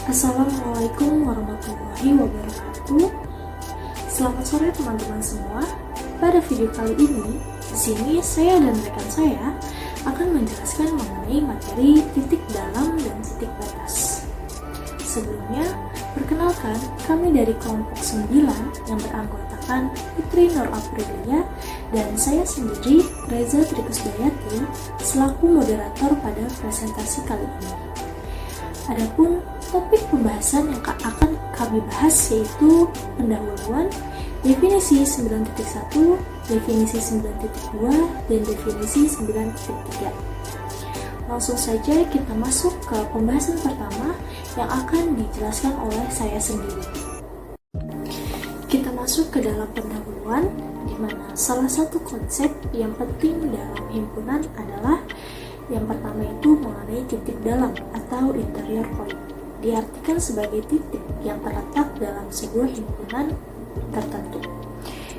Assalamualaikum warahmatullahi wabarakatuh. Selamat sore teman-teman semua. Pada video kali ini, di sini saya dan rekan saya akan menjelaskan mengenai materi titik dalam dan titik batas. Sebelumnya, perkenalkan kami dari kelompok 9 yang beranggotakan Putri Nur Aprilia dan saya sendiri, Reza Trikusdayati, selaku moderator pada presentasi kali ini. Adapun topik pembahasan yang akan kami bahas yaitu pendahuluan, definisi 9.1, definisi 9.2, dan definisi 9.3. Langsung saja kita masuk ke pembahasan pertama yang akan dijelaskan oleh saya sendiri. Kita masuk ke dalam pendahuluan, di mana salah satu konsep yang penting dalam himpunan adalah yang pertama itu mengenai titik dalam atau interior point. Diartikan sebagai titik yang terletak dalam sebuah himpunan tertentu.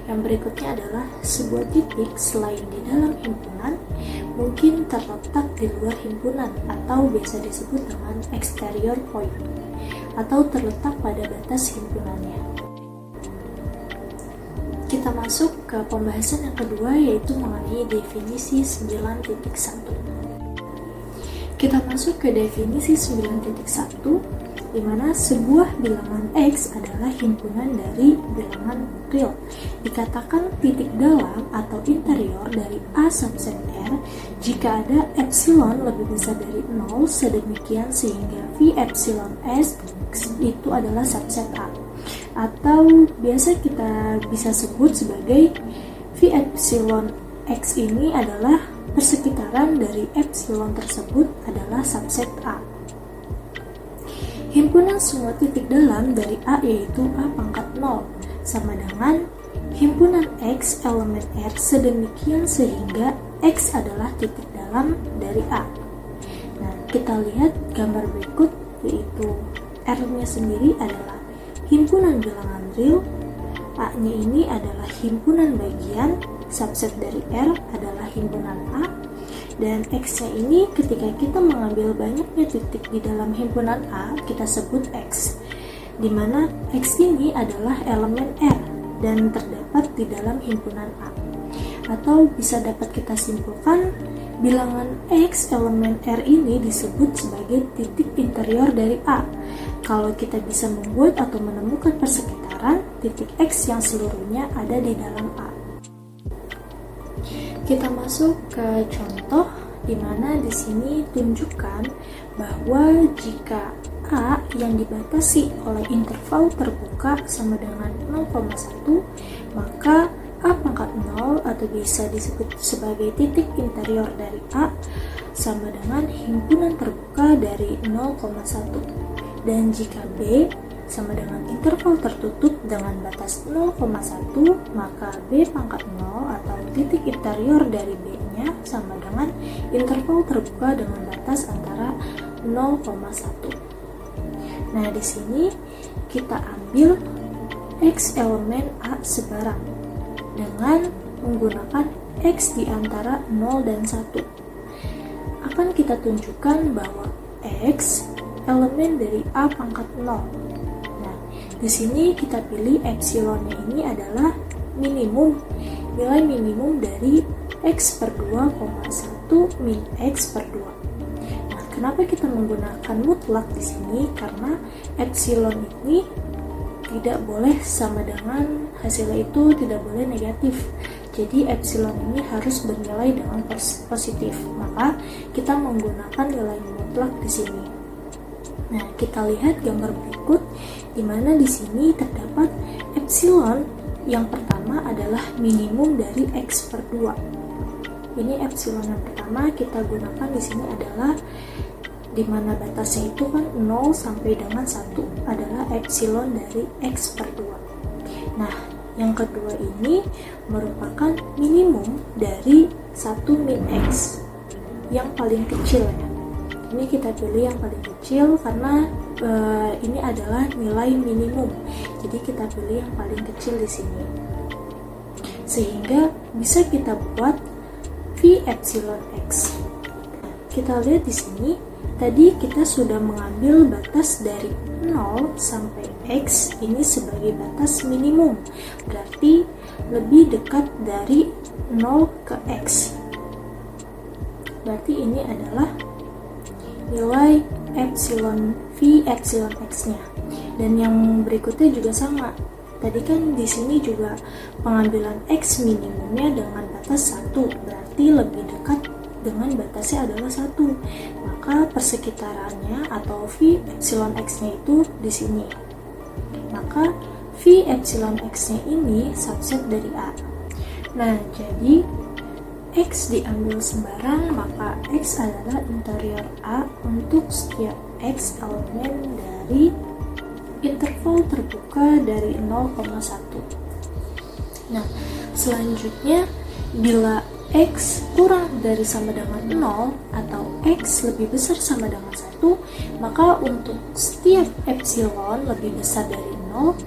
Yang berikutnya adalah sebuah titik selain di dalam himpunan mungkin terletak di luar himpunan atau biasa disebut dengan exterior point atau terletak pada batas himpunannya. Kita masuk ke pembahasan yang kedua yaitu mengenai definisi 9.1. Kita masuk ke definisi 9.1, di mana sebuah bilangan X adalah himpunan dari bilangan real. Dikatakan titik dalam atau interior dari A subset R jika ada epsilon lebih besar dari 0 sedemikian sehingga V epsilon S itu adalah subset A. Atau biasa kita bisa sebut sebagai V epsilon X ini adalah persekitaran dari epsilon tersebut adalah subset A. Himpunan semua titik dalam dari A yaitu A pangkat 0 sama dengan himpunan X elemen R sedemikian sehingga X adalah titik dalam dari A. Nah, kita lihat gambar berikut yaitu R-nya sendiri adalah himpunan bilangan real, A-nya ini adalah himpunan bagian, subset dari R adalah himpunan A, dan X-nya ini ketika kita mengambil banyaknya titik di dalam himpunan A, kita sebut X, di mana X ini adalah elemen R dan terdapat di dalam himpunan A. Atau bisa dapat kita simpulkan, bilangan X elemen R ini disebut sebagai titik interior dari A. Kalau kita bisa membuat atau menemukan persekitaran titik X yang seluruhnya ada di dalam A. Kita masuk ke contoh di mana di sini tunjukkan bahwa jika A yang dibatasi oleh interval terbuka sama dengan 0,1, maka A pangkat 0 atau bisa disebut sebagai titik interior dari A sama dengan himpunan terbuka dari 0,1. Dan jika B sama dengan interval tertutup dengan batas 0,1, maka B pangkat 0 atau titik interior dari B-nya sama dengan interval terbuka dengan batas antara 0,1. Nah, di sini kita ambil X elemen A sebarang dengan menggunakan X di antara 0 dan 1. Akan kita tunjukkan bahwa X elemen dari A pangkat 0. Di sini kita pilih epsilonnya ini adalah minimum, nilai minimum dari X per 2,1 min X per 2. Nah, kenapa kita menggunakan mutlak di sini? Karena epsilon ini tidak boleh sama dengan hasilnya itu tidak boleh negatif. Jadi epsilon ini harus bernilai dengan positif. Maka kita menggunakan nilai mutlak di sini. Nah, kita lihat gambar berikut di mana di sini terdapat epsilon yang pertama adalah minimum dari X per 2. Ini epsilon yang pertama kita gunakan di sini adalah di mana batasnya itu kan 0 sampai dengan 1 adalah epsilon dari X per 2. Nah, yang kedua ini merupakan minimum dari 1 min X yang paling kecil ya. Ini kita pilih yang paling kecil karena ini adalah nilai minimum. Jadi kita pilih yang paling kecil di sini. Sehingga bisa kita buat V epsilon X. Kita lihat di sini, tadi kita sudah mengambil batas dari 0 sampai X ini sebagai batas minimum, berarti lebih dekat dari 0 ke X. Berarti ini adalah nilai epsilon V epsilon X-nya. Dan yang berikutnya juga sama. Tadi kan di sini juga pengambilan X minimumnya dengan batas 1, berarti lebih dekat dengan batasnya adalah 1. Maka persekitarannya atau V epsilon X-nya itu di sini. Maka V epsilon X-nya ini subset dari A. Nah, jadi X diambil sembarang, maka X adalah interior A untuk setiap X elemen dari interval terbuka dari 0,1. Nah, selanjutnya bila X kurang dari sama dengan 0 atau X lebih besar sama dengan 1, maka untuk setiap epsilon lebih besar dari 0,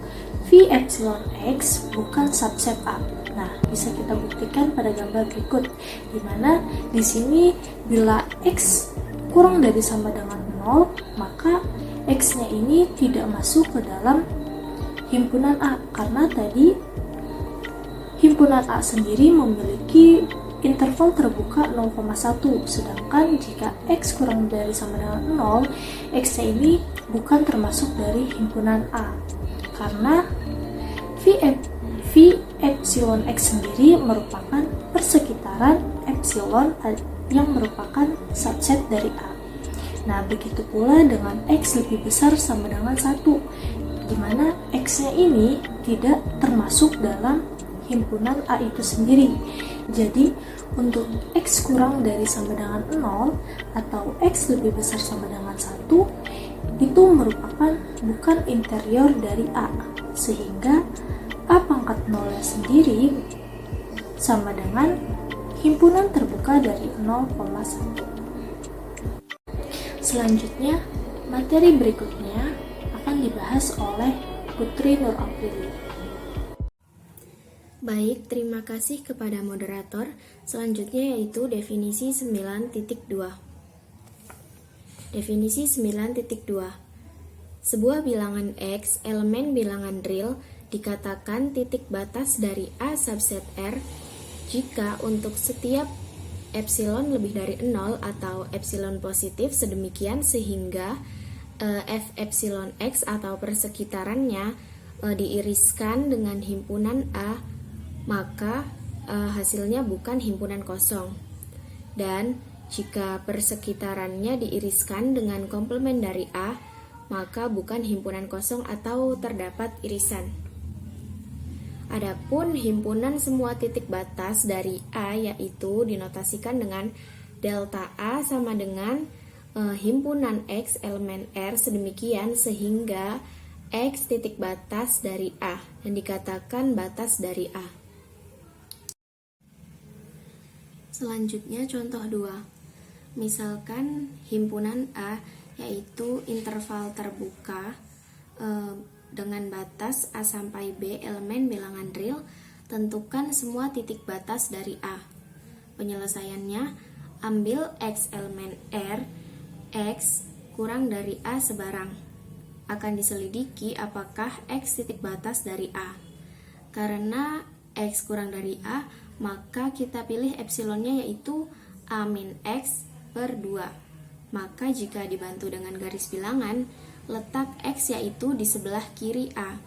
V epsilon X bukan subset A. Nah, bisa kita buktikan pada gambar berikut, di mana di sini bila X kurang dari sama dengan 0, maka X-nya ini tidak masuk ke dalam himpunan A, karena tadi himpunan A sendiri memiliki interval terbuka 0,1, sedangkan jika X kurang dari sama dengan 0, X-nya ini bukan termasuk dari himpunan A, karena V epsilon X sendiri merupakan persekitaran epsilon yang merupakan subset dari A. Nah, begitu pula dengan X lebih besar sama dengan 1, di mana X-nya ini tidak termasuk dalam himpunan A itu sendiri. Jadi, untuk X kurang dari sama dengan 0 atau X lebih besar sama dengan 1, itu merupakan bukan interior dari A, sehingga A pangkat 0 sendiri sama dengan himpunan terbuka dari 0,1. Selanjutnya, materi berikutnya akan dibahas oleh Putri Nur Aprili. Baik, terima kasih kepada moderator. Selanjutnya yaitu definisi 9.2. Definisi 9.2. Sebuah bilangan X, elemen bilangan real, dikatakan titik batas dari A subset R jika untuk setiap epsilon lebih dari 0 atau epsilon positif sedemikian sehingga F epsilon X atau persekitarannya diiriskan dengan himpunan A, maka hasilnya bukan himpunan kosong. Dan jika persekitarannya diiriskan dengan komplement dari A, maka bukan himpunan kosong atau terdapat irisan. Adapun himpunan semua titik batas dari A yaitu dinotasikan dengan delta A sama dengan himpunan X elemen R sedemikian sehingga X titik batas dari A dan dikatakan batas dari A. Selanjutnya contoh 2. Misalkan himpunan A yaitu interval terbuka dengan batas A sampai B elemen bilangan real, tentukan semua titik batas dari A. Penyelesaiannya, ambil X elemen R, X kurang dari A sebarang. Akan diselidiki apakah X titik batas dari A. Karena X kurang dari A, maka kita pilih epsilonnya yaitu A min X per 2. Maka jika dibantu dengan garis bilangan, letak X yaitu di sebelah kiri A,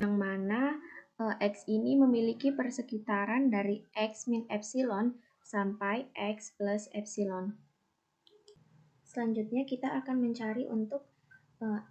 yang mana X ini memiliki persekitaran dari X min epsilon sampai X plus epsilon. Selanjutnya kita akan mencari untuk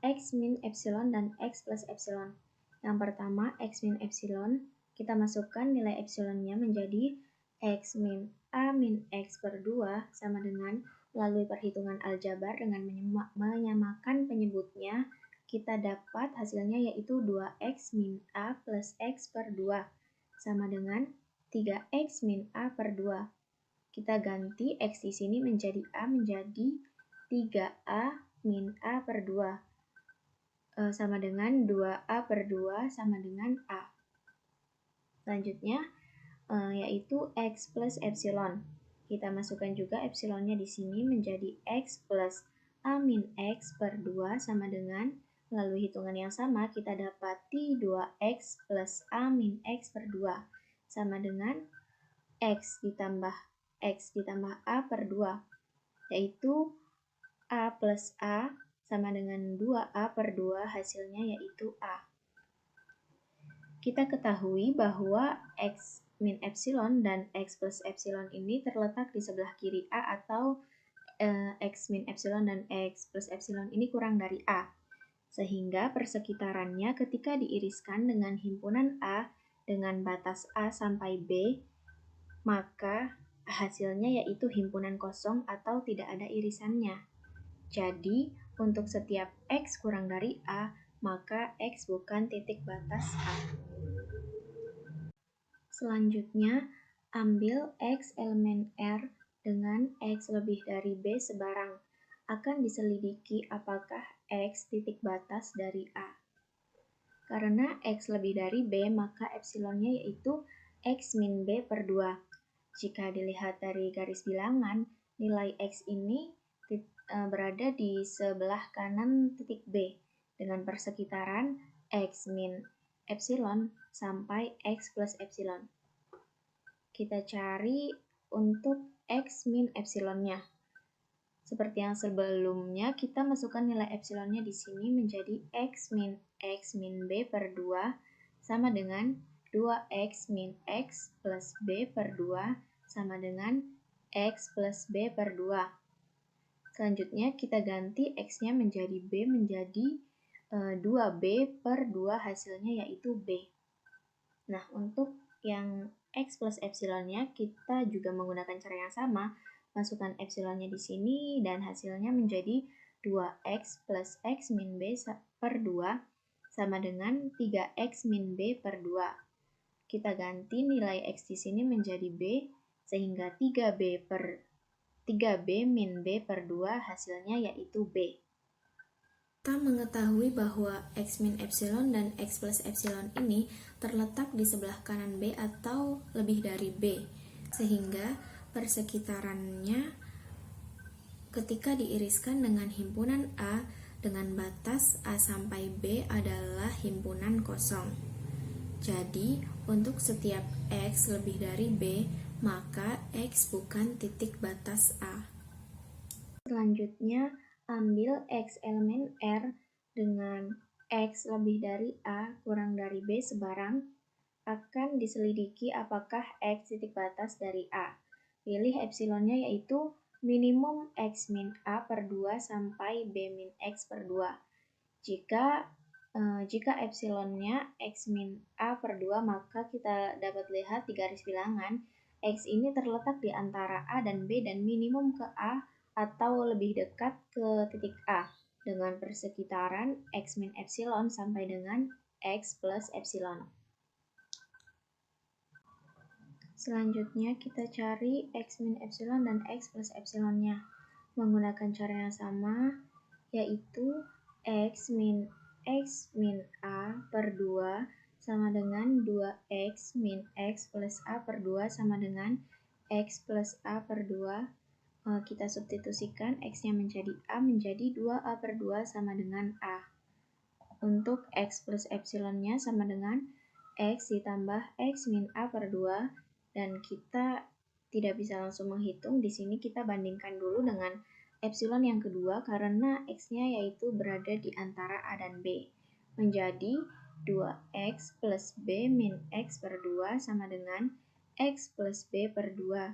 X min epsilon dan X plus epsilon. Yang pertama X min epsilon, kita masukkan nilai epsilonnya menjadi X min A min X per 2 sama dengan melalui perhitungan aljabar dengan menyamakan penyebutnya, kita dapat hasilnya yaitu 2x min A plus X per 2 sama dengan 3x min A per 2. Kita ganti X di sini menjadi A menjadi 3A min A per 2 sama dengan 2A per 2 sama dengan A. Selanjutnya yaitu X plus epsilon. Kita masukkan juga epsilonnya di sini menjadi X plus A min X per 2 sama dengan Melalui hitungan yang sama, kita dapati 2x plus A min x per 2 sama dengan x ditambah A per 2, yaitu A plus A sama dengan 2A per 2, hasilnya yaitu A. Kita ketahui bahwa x min epsilon dan x plus epsilon ini terletak di sebelah kiri A, atau x min epsilon dan x plus epsilon ini kurang dari A. Sehingga persekitarannya ketika diiriskan dengan himpunan A dengan batas A sampai B, maka hasilnya yaitu himpunan kosong atau tidak ada irisannya. Jadi, untuk setiap x kurang dari A, maka x bukan titik batas A. Selanjutnya, ambil x elemen R dengan x lebih dari B sebarang. Akan diselidiki apakah x titik batas dari A. Karena x lebih dari B, maka epsilonnya yaitu x min B per 2. Jika dilihat dari garis bilangan, nilai x ini berada di sebelah kanan titik B dengan persekitaran x min epsilon sampai x plus epsilon. Kita cari untuk x min epsilonnya. Seperti yang sebelumnya, kita masukkan nilai epsilonnya di sini menjadi x min B per 2 sama dengan 2x min x plus B per 2 sama dengan x plus B per 2. Selanjutnya kita ganti x-nya menjadi B menjadi 2B per 2, hasilnya yaitu B. Nah, untuk yang x plus epsilonnya kita juga menggunakan cara yang sama. Masukkan epsilonnya di sini dan hasilnya menjadi 2x plus x min B per 2 sama dengan 3x min B per 2. Kita ganti nilai x di sini menjadi B, sehingga 3B min B per 2, hasilnya yaitu B. Kita mengetahui bahwa x min epsilon dan x plus epsilon ini terletak di sebelah kanan B atau lebih dari B, sehingga persekitarannya ketika diiriskan dengan himpunan A dengan batas A sampai B adalah himpunan kosong. Jadi, untuk setiap x lebih dari B, maka x bukan titik batas A. Selanjutnya, ambil x elemen R dengan x lebih dari A kurang dari B sebarang. Akan diselidiki apakah x titik batas dari A. Pilih epsilonnya yaitu minimum x min A per 2 sampai B min x per 2. Jika epsilonnya x min A per 2, maka kita dapat lihat di garis bilangan x ini terletak di antara A dan B dan minimum ke A atau lebih dekat ke titik A dengan persekitaran x min epsilon sampai dengan x plus epsilon. Selanjutnya kita cari x min epsilon dan x plus epsilonnya menggunakan cara yang sama, yaitu x min A per 2 sama dengan 2x min x plus A per 2 sama dengan x plus A per 2. Kita substitusikan x-nya menjadi A menjadi 2A per 2 sama dengan A. Untuk x plus epsilonnya sama dengan x ditambah x min A per 2, dan kita tidak bisa langsung menghitung. Di sini kita bandingkan dulu dengan epsilon yang kedua karena x-nya yaitu berada di antara A dan B. Menjadi 2x plus B min x per 2 sama dengan x plus B per 2.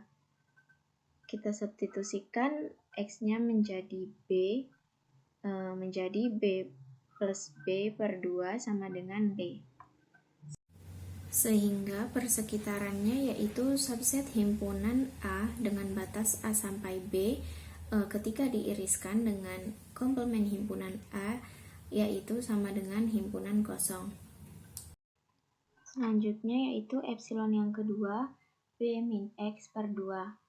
Kita substitusikan x-nya menjadi B plus B per 2 sama dengan B. Sehingga persekitarannya yaitu subset himpunan A dengan batas A sampai B ketika diiriskan dengan komplement himpunan A yaitu sama dengan himpunan kosong. Selanjutnya yaitu epsilon yang kedua, B min X per 2.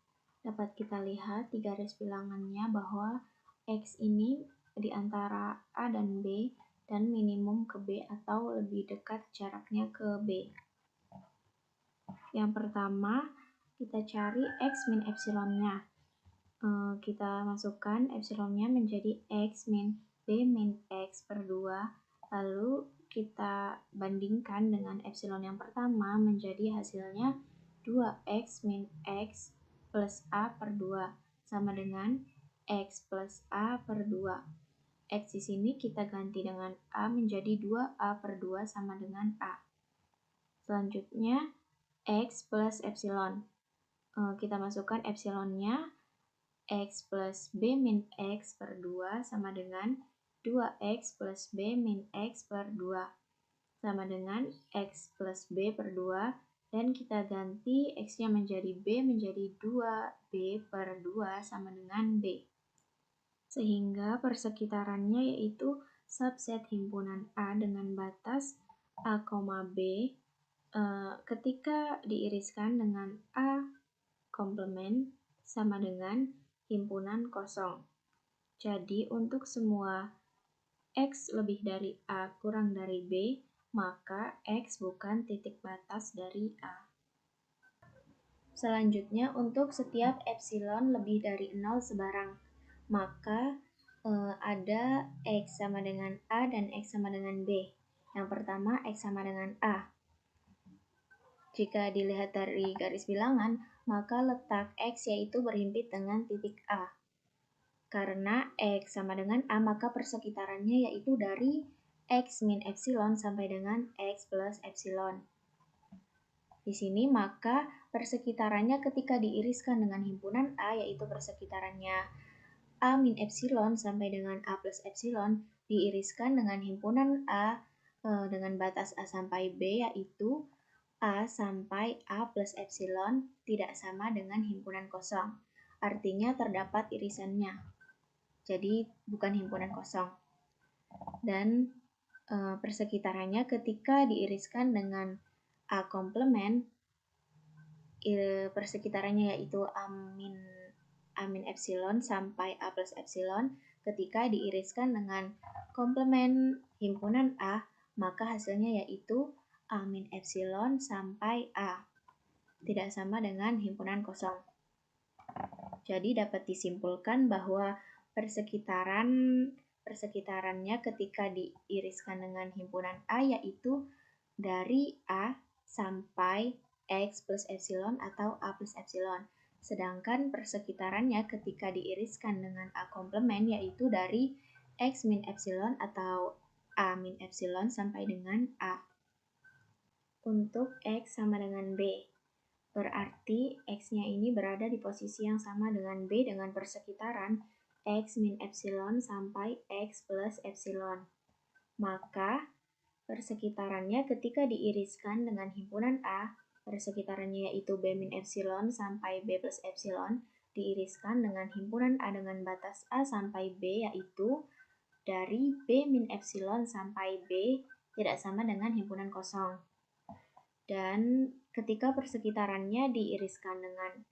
Dapat kita lihat di garis bilangannya bahwa X ini di antara A dan B dan minimum ke B atau lebih dekat jaraknya ke B. Yang pertama, kita cari X min epsilonnya. Kita masukkan epsilonnya menjadi X min B min X per 2, lalu kita bandingkan dengan epsilon yang pertama, menjadi hasilnya 2X min X plus A per 2 sama dengan X plus A per 2. X di sini kita ganti dengan A menjadi 2A per 2 sama dengan A. Selanjutnya X plus epsilon. Kita masukkan epsilonnya, X plus B min X per 2 sama dengan 2X plus B min X per 2 sama dengan X plus B per 2, dan kita ganti X-nya menjadi B menjadi 2B per 2 sama dengan B. Sehingga persekitarannya yaitu subset himpunan A dengan batas A, B ketika diiriskan dengan A komplement sama dengan himpunan kosong. Jadi untuk semua X lebih dari A kurang dari B, maka X bukan titik batas dari A. Selanjutnya untuk setiap epsilon lebih dari 0 sebarang, maka ada X sama dengan A dan X sama dengan B. Yang pertama X sama dengan A. Jika dilihat dari garis bilangan, maka letak X yaitu berhimpit dengan titik A. Karena X sama dengan A, maka persekitarannya yaitu dari X min epsilon sampai dengan X plus epsilon. Di sini maka persekitarannya ketika diiriskan dengan himpunan A, yaitu persekitarannya A min epsilon sampai dengan A plus epsilon, diiriskan dengan himpunan A dengan batas A sampai B, yaitu A sampai A plus epsilon tidak sama dengan himpunan kosong. Artinya terdapat irisannya. Jadi bukan himpunan kosong. Dan persekitarannya ketika diiriskan dengan A komplement, persekitarannya yaitu A min epsilon sampai A plus epsilon. Ketika diiriskan dengan komplement himpunan A, maka hasilnya yaitu A min epsilon sampai A, tidak sama dengan himpunan kosong. Jadi dapat disimpulkan bahwa persekitarannya ketika diiriskan dengan himpunan A yaitu dari A sampai X plus epsilon atau A plus epsilon. Sedangkan persekitarannya ketika diiriskan dengan A komplement yaitu dari X min epsilon atau A min epsilon sampai dengan A. Untuk X sama dengan B, berarti X-nya ini berada di posisi yang sama dengan B dengan persekitaran X min epsilon sampai X plus epsilon. Maka persekitarannya ketika diiriskan dengan himpunan A, persekitarannya yaitu B min epsilon sampai B plus epsilon, diiriskan dengan himpunan A dengan batas A sampai B yaitu dari B min epsilon sampai B tidak sama dengan himpunan kosong. Dan ketika persekitarannya diiriskan dengan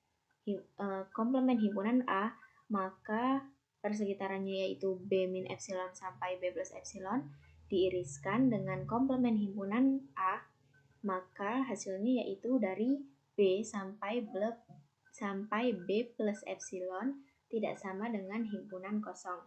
komplement himpunan A, maka persekitarannya yaitu B min epsilon sampai B plus epsilon diiriskan dengan komplement himpunan A, maka hasilnya yaitu dari B sampai B plus epsilon tidak sama dengan himpunan kosong.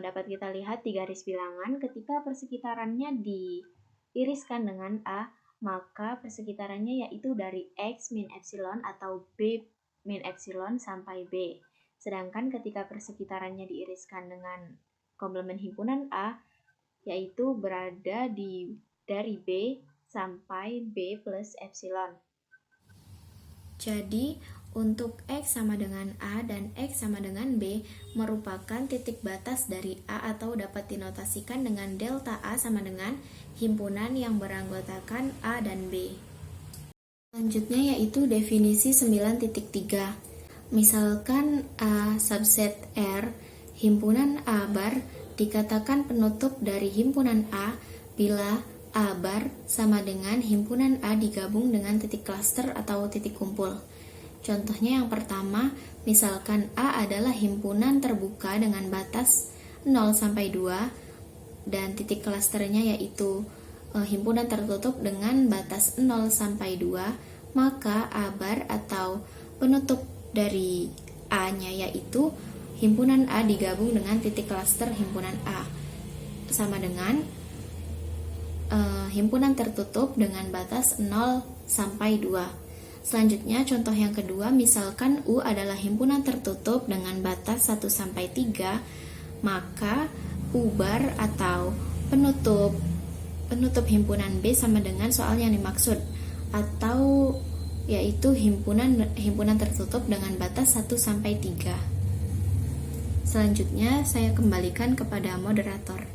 Dapat kita lihat di garis bilangan ketika persekitarannya diiriskan dengan A, maka persekitarannya yaitu dari X min epsilon atau B min epsilon sampai B. Sedangkan ketika persekitarannya diiriskan dengan komplement himpunan A, yaitu berada dari B sampai B plus epsilon. Jadi, untuk X sama dengan A dan X sama dengan B merupakan titik batas dari A atau dapat dinotasikan dengan delta A sama dengan himpunan yang beranggotakan A dan B. Selanjutnya yaitu definisi 9.3. Misalkan A subset R, himpunan A bar dikatakan penutup dari himpunan A bila A bar sama dengan himpunan A digabung dengan titik klaster atau titik kumpul. Contohnya yang pertama, misalkan A adalah himpunan terbuka dengan batas 0 sampai 2 dan titik klasternya yaitu himpunan tertutup dengan batas 0 sampai 2, maka A bar atau penutup dari A-nya yaitu himpunan A digabung dengan titik klaster himpunan A, sama dengan himpunan tertutup dengan batas 0 sampai 2. Selanjutnya contoh yang kedua, misalkan U adalah himpunan tertutup dengan batas 1 sampai 3, maka U bar atau penutup himpunan B sama dengan soal yang dimaksud, atau yaitu himpunan tertutup dengan batas 1 sampai 3. Selanjutnya saya kembalikan kepada moderator.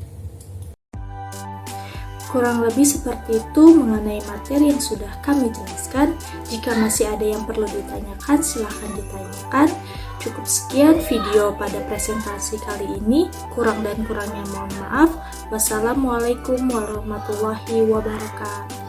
Kurang lebih seperti itu mengenai materi yang sudah kami jelaskan. Jika masih ada yang perlu ditanyakan, silahkan ditanyakan. Cukup sekian video pada presentasi kali ini. Kurang dan kurangnya mohon maaf. Wassalamualaikum warahmatullahi wabarakatuh.